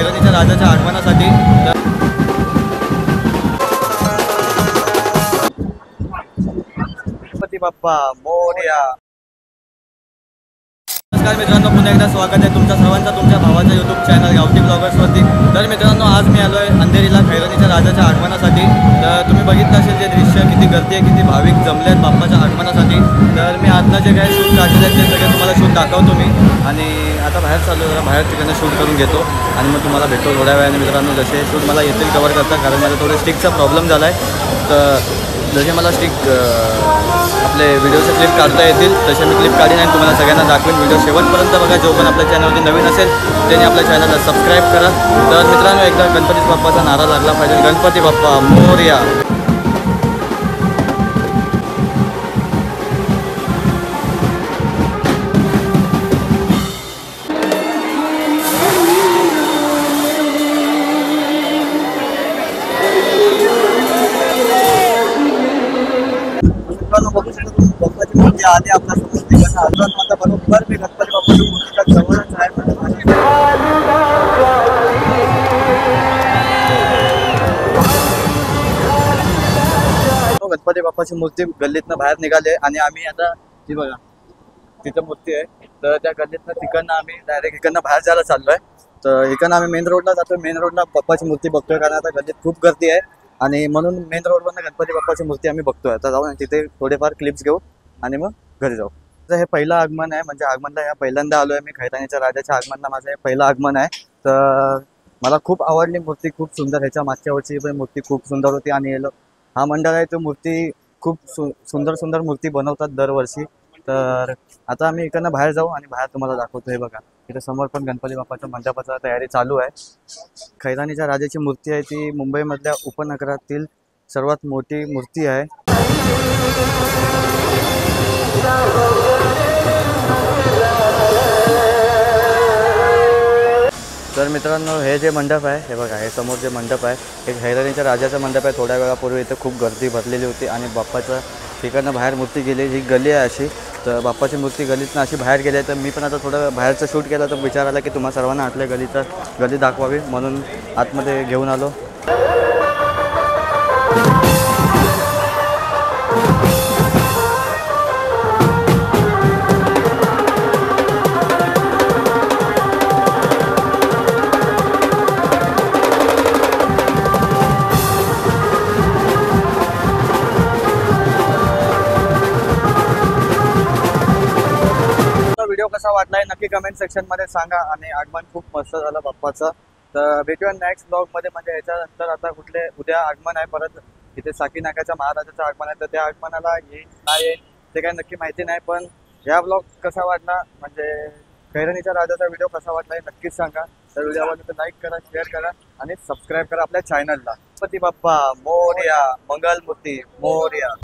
खैरनीच्या राजाच्या आगमनासाठी। गणपती बाप्पा मोरया। नमस्कार मित्रांनो, पुन्हा एकदा स्वागत आहे तुमच्या सर्वांचा तुमच्या भावाच्या यूट्यूब चॅनल गावठी ब्लॉगर्सवरती। तर मित्रांनो, आज मी आलो आहे अंधेरीला खैरनीच्या राजाच्या आगमनासाठी। तर तुम्ही बघितलं असेल जे दृश्य, किती गर्दी आहे, किती भाविक जमले आहेत बाप्पाच्या आगमनासाठी। तर मी आतनं जे काही शूट काढलेले आहेत ते सगळे तुम्हाला शूट दाखवतो मी। आणि आता बाहेर चाललो, जरा बाहेर ठिकाणी शूट करून घेतो आणि मग तुम्हाला भेटतो थोड्या वेळाने। मित्रांनो, जसे शूट मला येतील कवर करता, कारण माझा थोडं स्टिकचा प्रॉब्लेम झाला आहे। तर जसे मला स्टिक आपले व्हिडिओचे क्लिप काढता येतील तसे मी क्लिप काढीन आणि तुम्हाला सगळ्यांना दाखवेन। व्हिडिओ शेवटपर्यंत बघा। जो पण आपल्या चॅनलवरती नवीन असेल त्याने आपल्या चॅनलला सबस्क्राईब करा। तर मित्रांनो, एकदा गणपती बाप्पाचा नारा लागला पाहिजे, गणपती बाप्पा मोरया। बघू शकता तुम्ही, बाप्पाची मूर्ती आली आपल्या समोर। आता बरोबर मी गणपती बाप्पाच्या मूर्तीच्या जवळच आहे। गणपती बाप्पाची मूर्ती गल्लीतनं बाहेर निघाले आणि आम्ही आता ती बघा तिथं मूर्ती आहे। तर त्या गल्लीतनं तिकडनं आम्ही डायरेक्ट इकडनं बाहेर जायला चाललोय। तर इकडनं आम्ही मेन रोडला जातो। मेन रोडला बाप्पाची मूर्ती बघतोय, कारण आता गल्लीत खूप गर्दी आहे आणि म्हणून मेन रोडवरनं गणपती बाप्पाची मूर्ती आम्ही बघतोय। आता जाऊन तिथे थोडेफार क्लिप्स घेऊ आणि मग घरी जाऊ। तर हे पहिलं आगमन आहे, म्हणजे आगमनला या पहिल्यांदा आलो आहे मी। खैरनीच्या राजाच्या आगमनला माझं हे पहिलं आगमन आहे। तर मला खूप आवडली मूर्ती, खूप सुंदर। ह्याच्या मागच्या वर्षी पण मूर्ती खूप सुंदर होती आणि हा मंडळ आहे तो मूर्ती खूप सुंदर सुंदर मूर्ती बनवतात दरवर्षी। तर आता आम्ही इकडनं बाहेर जाऊ आणि बाहेर तुम्हाला दाखवतो। हे बघा, इथे समोर पण गणपती बाप्पाच्या मंडपाचा तयारी चालू आहे। खैरनीच्या राजाची मूर्ती आहे, ती मुंबईमधल्या उपनगरातील सर्वात मोठी मूर्ती आहे। तर मित्रांनो, हे जे मंडप आहे, हे बघा, हे समोर जे मंडप आहे हे खैरनीच्या राजाचा मंडप आहे। थोड्या वेळापूर्वी इथे खूप गर्दी भरलेली होती आणि बाप्पाच्या ठिकाणं बाहेर मूर्ती गेली। ही गली आहे अशी, तर बाप्पाची मूर्ती गलीतनं अशी बाहेर गेली आहे। तर मी पण आता थोडं बाहेरचं शूट केलं, तर विचार आला की तुम्हा सर्वांना आतल्या गली दाखवावी, म्हणून आतमध्ये घेऊन आलो। व्हिडिओ कसा वाटलाय नक्की कमेंट सेक्शन मध्ये सांगा। आणि आगमन खूप मस्त झालं बाप्पाचं। तर भेटूया नेक्स्ट ब्लॉग मध्ये, म्हणजे ह्याच्यानंतर आता उद्या आगमन आहे परत इथे साकी नाक्याच्या महाराजाचं आगमन आहे। तर त्या आगमनाला येईल नाही येईल ते काही नक्की माहिती नाही, पण ह्या ब्लॉग कसा वाटला, म्हणजे खैरनीच्या राजाचा व्हिडिओ कसा वाटला हे नक्कीच सांगा। तर व्हिडिओ आवडला तर लाईक करा, शेअर करा आणि सबस्क्राईब करा आपल्या चॅनलला। गणपती बाप्पा मोरया, मंगलमूर्ती मोरया।